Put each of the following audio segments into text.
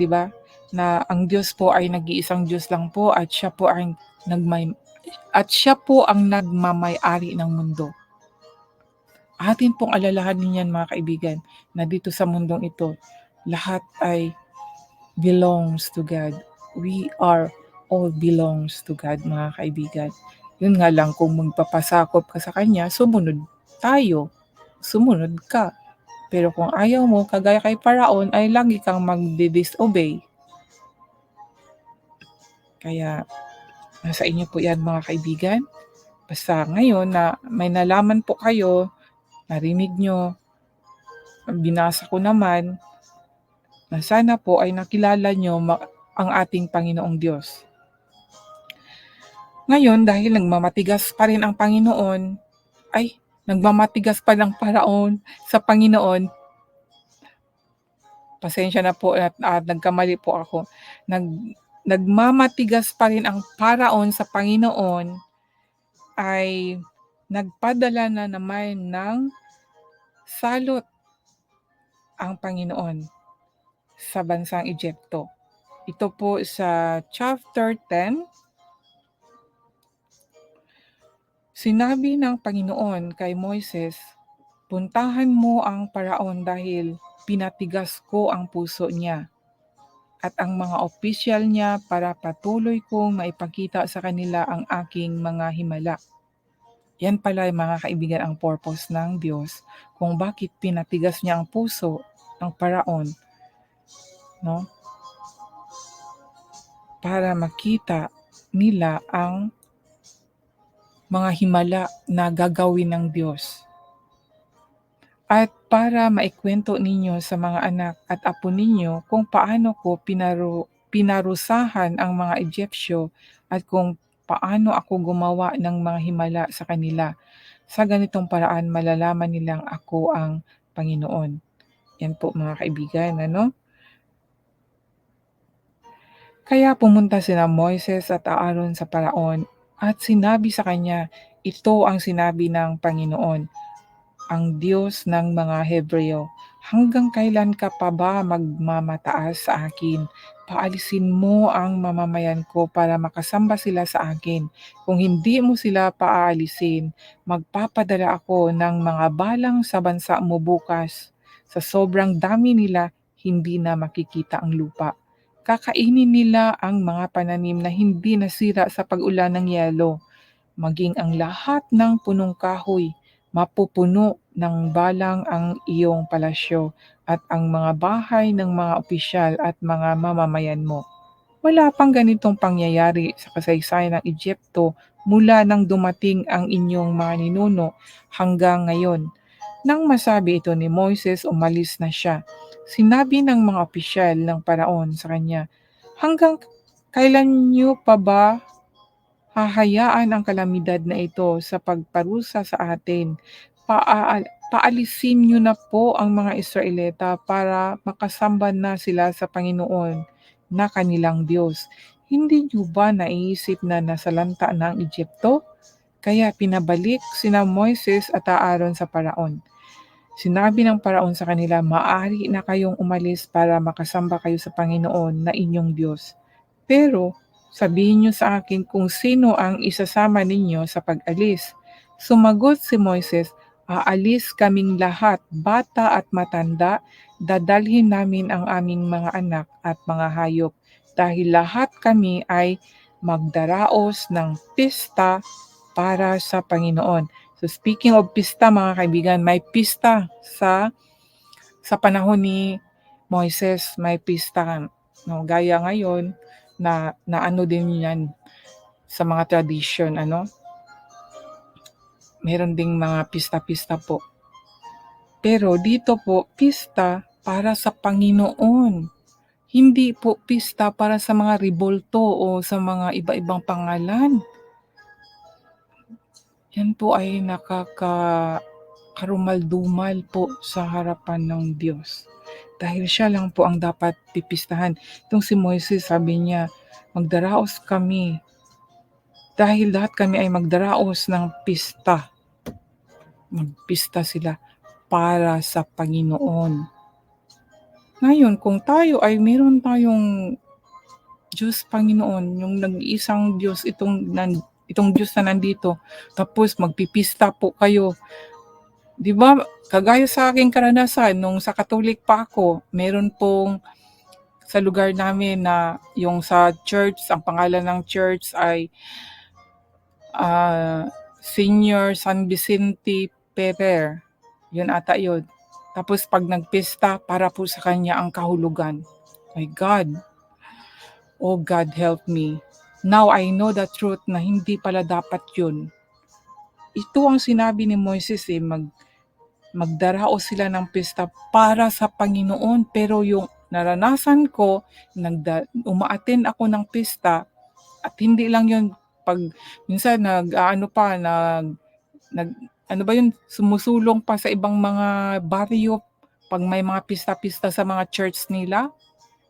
'di ba? Na ang Diyos po ay nag-iisang Diyos lang po at siya po ang nagmamay-ari ng mundo. Atin pong alalahanin 'yan mga kaibigan, na dito sa mundong ito, lahat ay belongs to God. We are all belongs to God mga kaibigan. Yun nga lang kung magpapasakop ka sa Kanya, tayo, sumunod ka. Pero kung ayaw mo, kagaya kay Paraon, ay lagi kang magdi-disobey. Kaya nasa inyo po yan mga kaibigan. Basta ngayon na may nalaman po kayo, narinig nyo, binasa ko naman, na sana po ay nakilala nyo ang ating Panginoong Diyos. Ngayon, dahil nagmamatigas pa rin ang Panginoon, nagmamatigas pa ng Paraon sa Panginoon, pasensya na po at nagkamali po ako. Nagmamatigas pa rin ang Paraon sa Panginoon, ay nagpadala na naman ng salot ang Panginoon sa bansang Egypto. Ito po sa chapter 10, sinabi ng Panginoon kay Moises, "Puntahan mo ang Paraon dahil pinatigas ko ang puso niya at ang mga opisyal niya para patuloy kong maipakita sa kanila ang aking mga himala." Yan pala mga kaibigan ang purpose ng Diyos kung bakit pinatigas niya ang puso ng Paraon, no? Para makita nila ang mga himala na gagawin ng Diyos. At para maikwento ninyo sa mga anak at apo ninyo kung paano ko pinarusahan ang mga Egyptyo at kung paano ako gumawa ng mga himala sa kanila. Sa ganitong paraan malalaman nilang ako ang Panginoon. Yan po mga kaibigan, ano? Kaya pumunta sina Moises at Aaron sa Paraon at sinabi sa kanya, "Ito ang sinabi ng Panginoon, ang Diyos ng mga Hebreo. Hanggang kailan ka pa ba magmamataas sa akin? Paalisin mo ang mamamayan ko para makasamba sila sa akin. Kung hindi mo sila paaalisin, magpapadala ako ng mga balang sa bansa mo bukas. Sa sobrang dami nila, hindi na makikita ang lupa. Kakainin nila ang mga pananim na hindi nasira sa pag-ulan ng yelo, maging ang lahat ng punong kahoy. Mapupuno ng balang ang iyong palasyo at ang mga bahay ng mga opisyal at mga mamamayan mo. Wala pang ganitong pangyayari sa kasaysayan ng Egypto mula nang dumating ang inyong mga ninuno hanggang ngayon." Nang masabi ito ni Moises, umalis na siya. Sinabi ng mga opisyal ng Paraon sa kanya, "Hanggang kailan niyo pa ba hahayaan ang kalamidad na ito sa pagparusa sa atin? Paalisin niyo na po ang mga Israelita para makasamba na sila sa Panginoon na kanilang Diyos. Hindi niyo ba naiisip na nasalanta na ang Egypto?" Kaya pinabalik sina Moises at Aaron sa Paraon. Sinabi ng Paraon sa kanila, "Maaari na kayong umalis para makasamba kayo sa Panginoon na inyong Diyos. Pero sabihin niyo sa akin kung sino ang isasama ninyo sa pag-alis." Sumagot si Moises, "Aalis kaming lahat, bata at matanda, dadalhin namin ang aming mga anak at mga hayop, dahil lahat kami ay magdaraos ng pista para sa Panginoon." So speaking of pista mga kaibigan, may pista sa panahon ni Moises, may pista, no, gaya ngayon na ano din 'yan sa mga tradition, ano. Meron ding mga pista-pista po. Pero dito po pista para sa Panginoon. Hindi po pista para sa mga rebulto o sa mga iba-ibang pangalan. Yan po ay karumal-dumal po sa harapan ng Diyos. Dahil siya lang po ang dapat pipistahan. Itong si Moises, sabi niya, magdaraos kami. Dahil lahat kami ay magdaraos ng pista. Magpista sila para sa Panginoon. Ngayon kung tayo ay meron tayong Diyos Panginoon, yung nag-iisang Diyos, itong Diyos na nandito, tapos magpipista po kayo. 'Di ba, kagaya sa aking karanasan nung sa Katolik pa ako, meron pong sa lugar namin na yung sa church, ang pangalan ng church ay Senior San Vicente Ferrer. Yun ata yun. Tapos pag nagpista, para po sa kanya ang kahulugan. My God, oh God help me. Now I know the truth na hindi pala dapat yun. Ito ang sinabi ni Moises magdarao sila ng pista para sa Panginoon. Pero yung naranasan ko, umaattend ako ng pista at hindi lang yun pag minsan nag ano ba yun, sumusulong pa sa ibang mga baryo pag may mga pista-pista sa mga church nila.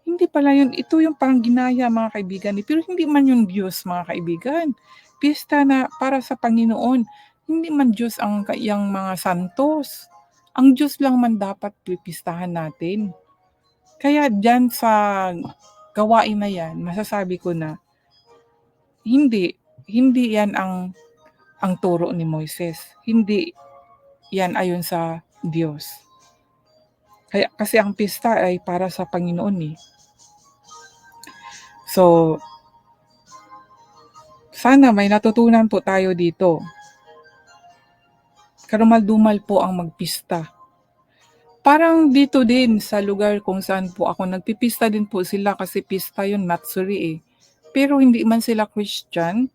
Hindi pala yun, ito yung parang ginaya mga kaibigan, pero hindi man yun Diyos mga kaibigan. Pista na para sa Panginoon, hindi man Diyos ang yang mga santos. Ang Diyos lang man dapat pipistahan natin. Kaya diyan sa gawain na yan, masasabi ko na hindi, hindi yan ang turo ni Moises. Hindi yan ayon sa Diyos. Kaya kasi ang pista ay para sa Panginoon eh. So, sana may natutunan po tayo dito. Karumal-dumal po ang magpista. Parang dito din sa lugar kung saan po ako nagpipista din po sila kasi pista yun, Matsuri eh. Pero hindi man sila Christian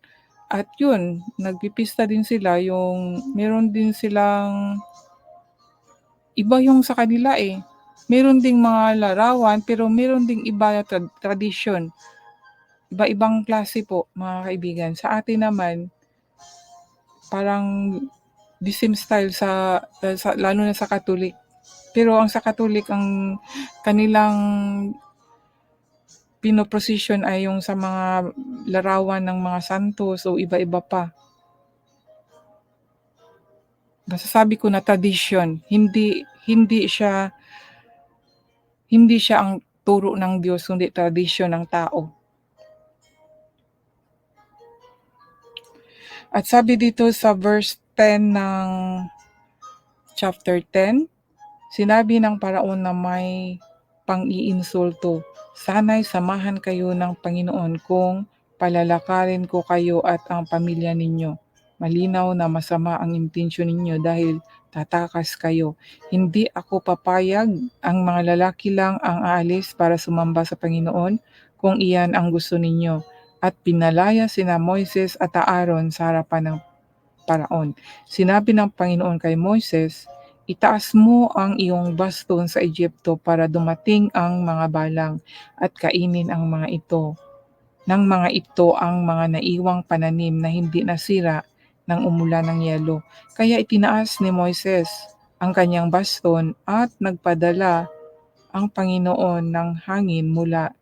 at yun, nagpipista din sila yung meron din silang iba yung sa kanila eh. Meron ding mga larawan pero meron ding iba na tradisyon. Iba-ibang klase po mga kaibigan. Sa atin naman, parang the same style sa lalo na sa Katolik. Pero ang sa Katolik, ang kanilang pinoprosesyon ay yung sa mga larawan ng mga santos o iba-iba pa. Masasabi ko na tradition, hindi siya ang turo ng Diyos, kundi tradisyon ng tao. At sabi dito sa verse 10 ng chapter 10, sinabi ng paraon na may pang-iinsulto, sana'y samahan kayo ng Panginoon kung palalakarin ko kayo at ang pamilya ninyo. Malinaw na masama ang intensyon ninyo dahil tatakas kayo. Hindi ako papayag, ang mga lalaki lang ang aalis para sumamba sa Panginoon kung iyan ang gusto ninyo. At pinalaya sina Moises at Aaron sa harapan ng paraon. Sinabi ng Panginoon kay Moises, itaas mo ang iyong baston sa Egypto para dumating ang mga balang at kainin ang mga ito. Ng mga ito ang mga naiwang pananim na hindi nasira ng umulan ng yelo. Kaya itinaas ni Moises ang kanyang baston at nagpadala ang Panginoon ng hangin mula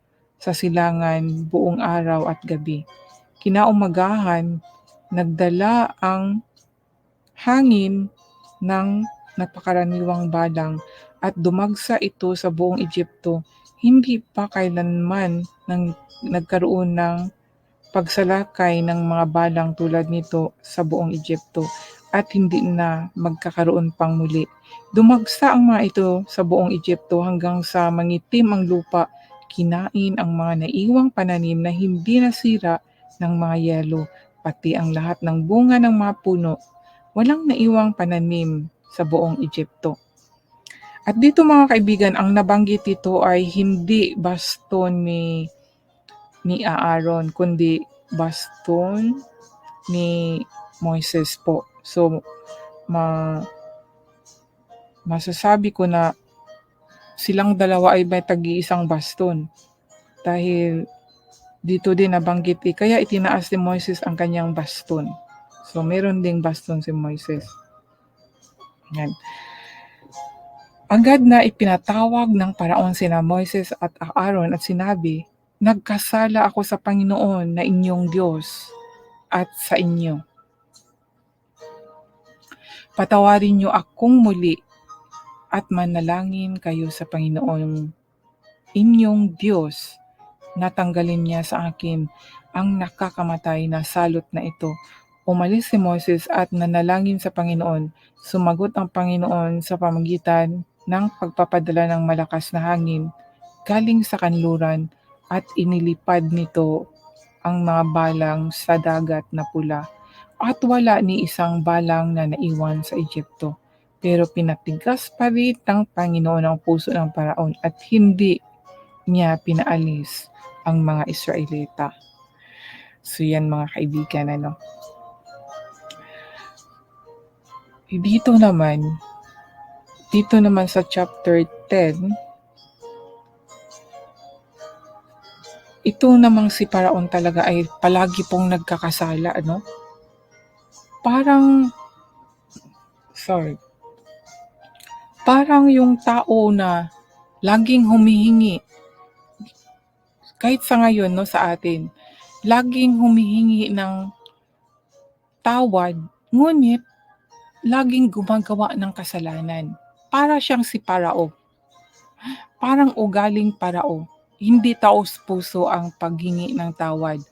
sa silangan buong araw at gabi. Kinaumagahan, nagdala ang hangin ng napakaraniwang balang at dumagsa ito sa buong Egypto. Hindi pa kailanman nagkaroon ng pagsalakay ng mga balang tulad nito sa buong Egypto at hindi na magkakaroon pang muli. Dumagsa ang mga ito sa buong Egypto hanggang sa mangitim ang lupa, kinain ang mga naiwang pananim na hindi nasira ng mga yelo, pati ang lahat ng bunga ng mga puno. Walang naiwang pananim sa buong Egypto. At dito mga kaibigan, ang nabanggit dito ay hindi baston ni Aaron, kundi baston ni Moises po. So, masasabi ko na silang dalawa ay may tag-iisang baston. Dahil dito din nabanggit kaya itinaas ni Moises ang kanyang baston. So, meron ding baston si Moises. Yan. Agad na ipinatawag ng paraon sina Moises at Aaron at sinabi, nagkasala ako sa Panginoon na inyong Diyos at sa inyo. Patawarin niyo akong muli at manalangin kayo sa Panginoon inyong Diyos, natanggalin niya sa akin ang nakakamatay na salot na ito. Umalis si Moses at nanalangin sa Panginoon. Sumagot ang Panginoon sa pamagitan ng pagpapadala ng malakas na hangin galing sa kanluran at inilipad nito ang mga balang sa dagat na pula at wala ni isang balang na naiwan sa Egypto. Pero pinatigas pa rin ng Panginoon ang puso ng Paraon at hindi niya pinaalis ang mga Israelita. So yan mga kaibigan, Dito naman sa chapter 10, ito namang si Paraon talaga ay palagi pong nagkakasala, Parang yung tao na laging humihingi, kahit sa ngayon, sa atin, laging humihingi ng tawad, ngunit laging gumagawa ng kasalanan. Para siyang si Parao. Parang ugaling Parao. Hindi taos puso ang paghingi ng tawad.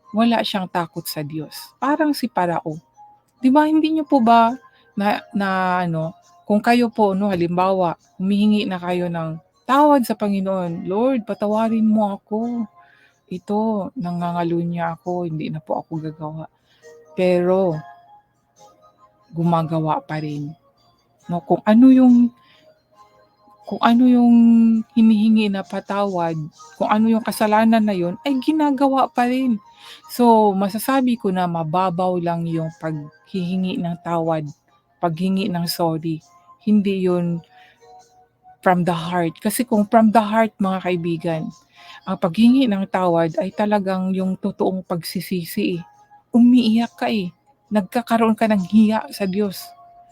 Wala siyang takot sa Diyos. Parang si Parao. 'Di ba, hindi niyo po ba kung kayo po, halimbawa, humihingi na kayo ng tawad sa Panginoon, Lord, patawarin mo ako. Ito, nangangalunya ako, hindi na po ako gagawa. Pero, gumagawa pa rin. Kung ano yung hinihingi na patawad, kung ano yung kasalanan na yun, ay ginagawa pa rin. So, masasabi ko na mababaw lang yung paghihingi ng tawad, paghingi ng sorry. Hindi yun from the heart. Kasi kung from the heart, mga kaibigan, ang paghingi ng tawad ay talagang yung totoong pagsisisi. Umiiyak ka Nagkakaroon ka ng hiya sa Diyos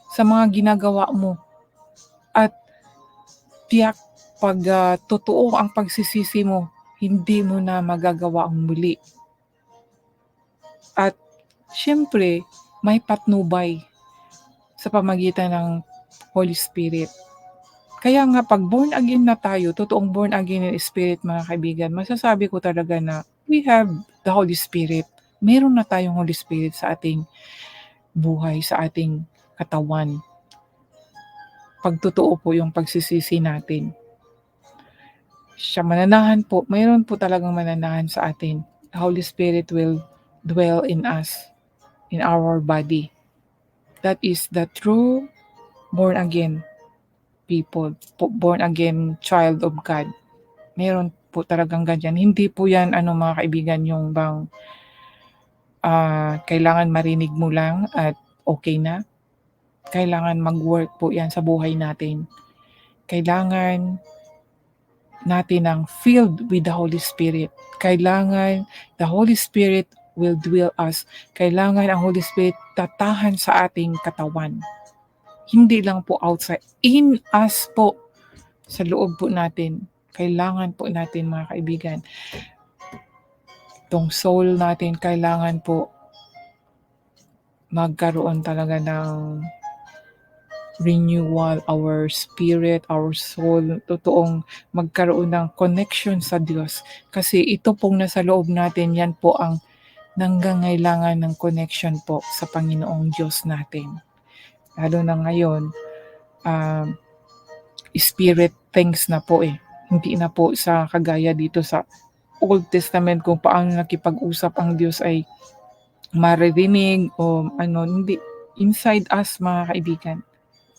sa mga ginagawa mo. At tiyak pag totoo ang pagsisisi mo, hindi mo na magagawa ang muli. At syempre, may patnubay sa pamagitan ng Holy Spirit. Kaya nga pag born again na tayo, totoong born again in Spirit, mga kaibigan, masasabi ko talaga na we have the Holy Spirit. Meron na tayong Holy Spirit sa ating buhay, sa ating katawan. Pag totoo po yung pagsisisi natin. Siya mananahan po, mayroon po talagang mananahan sa atin. The Holy Spirit will dwell in us, in our body. That is the true born again people, born again child of God. Meron po talagang ganyan. Hindi po yan, mga kaibigan, yung bang kailangan marinig mo lang at okay na. Kailangan mag-work po yan sa buhay natin. Kailangan natin ang filled with the Holy Spirit. Kailangan the Holy Spirit will dwell us. Kailangan ang Holy Spirit tatahan sa ating katawan. Hindi lang po outside. In us po. Sa loob po natin. Kailangan po natin, mga kaibigan. Itong soul natin, kailangan po magkaroon talaga ng renewal, our spirit, our soul, totoong magkaroon ng connection sa Diyos. Kasi ito pong nasa loob natin, yan po ang nanggangailangan ng connection po sa Panginoong Diyos natin. Lalo na ngayon, spirit things na po Hindi na po sa kagaya dito sa Old Testament kung paano nakipag-usap ang Diyos ay maririnig o hindi. Inside us, mga kaibigan.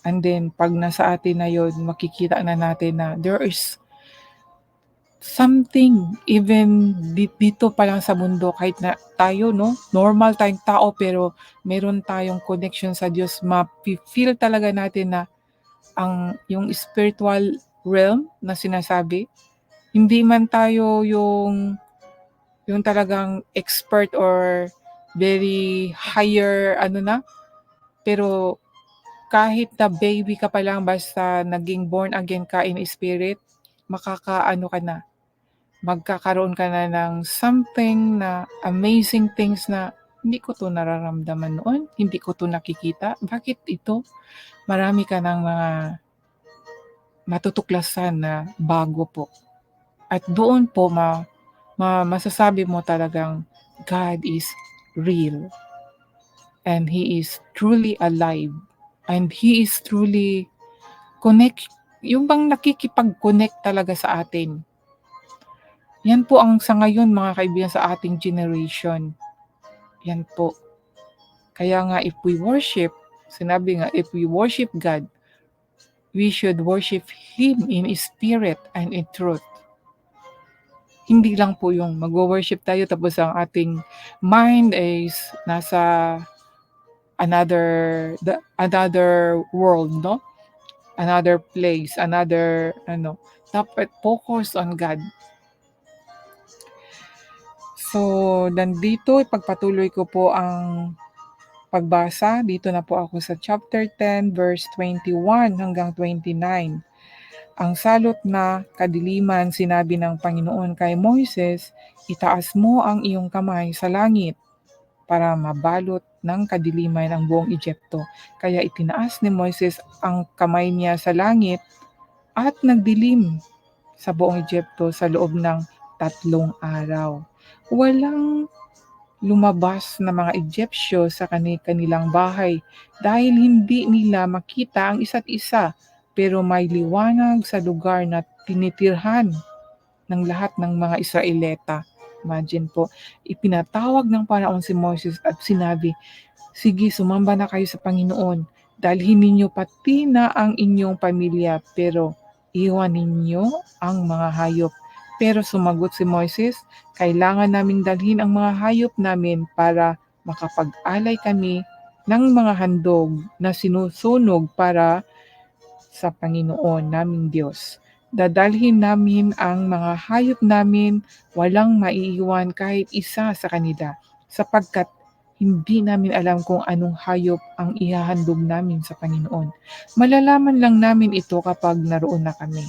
And then, pag nasa atin na yun, makikita na natin na there is something, even dito pa lang sa mundo, kahit na tayo, normal tayong tao, pero meron tayong connection sa Diyos, ma-feel talaga natin na yung spiritual realm na sinasabi, hindi man tayo yung talagang expert or very higher, pero kahit na baby ka pa lang, basta naging born again ka in spirit, magkakaroon ka na ng something na amazing things na hindi ko to nararamdaman noon, hindi ko to nakikita. Bakit ito? Marami ka ng mga matutuklasan na bago po. At doon po masasabi mo talagang God is real and He is truly alive and He is truly connect, yung bang nakikipag-connect talaga sa atin. Yan po ang sa ngayon mga kaibigan sa ating generation, yan po. Kaya nga if we worship, sinabi nga if we worship God, we should worship Him in spirit and in truth. Hindi lang po yung magwo-worship tayo tapos ang ating mind is nasa another world, no? Another place, another ano, dapat focus on God. So, nandito ipagpatuloy ko po ang pagbasa. Dito na po ako sa chapter 10 verse 21 hanggang 29. Ang salot na kadiliman, sinabi ng Panginoon kay Moises, itaas mo ang iyong kamay sa langit para mabalot ng kadiliman ang buong Egypto. Kaya itinaas ni Moises ang kamay niya sa langit at nagdilim sa buong Egypto sa loob ng 3 araw. Walang lumabas na mga Egyptyo sa kanilang bahay dahil hindi nila makita ang isa't isa, pero may liwanag sa lugar na tinitirhan ng lahat ng mga Israelita. Imagine po, ipinatawag ng Panginoon si Moses at sinabi, sige, sumamba na kayo sa Panginoon. Dalhin ninyo pati na ang inyong pamilya, pero iwan ninyo ang mga hayop. Pero sumagot si Moises, kailangan naming dalhin ang mga hayop namin para makapag-alay kami ng mga handog na sinusunog para sa Panginoon naming Diyos. Dadalhin namin ang mga hayop namin, walang maiiwan kahit isa sa kanila, sapagkat hindi namin alam kung anong hayop ang ihahandog namin sa Panginoon. Malalaman lang namin ito kapag naroon na kami.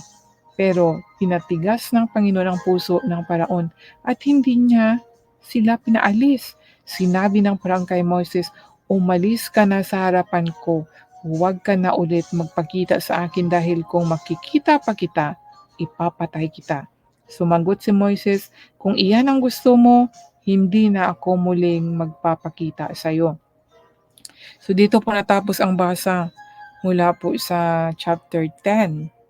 Pero pinatigas ng Panginoon ang puso ng Paraon at hindi niya sila pinaalis. Sinabi ng Paraon kay Moses, umalis ka na sa harapan ko. Huwag ka na ulit magpakita sa akin dahil kung makikita pa kita, ipapatay kita. Sumagot si Moises, kung iyan ang gusto mo, hindi na ako muling magpapakita sa iyo. So dito po natapos ang basa mula po sa chapter 10.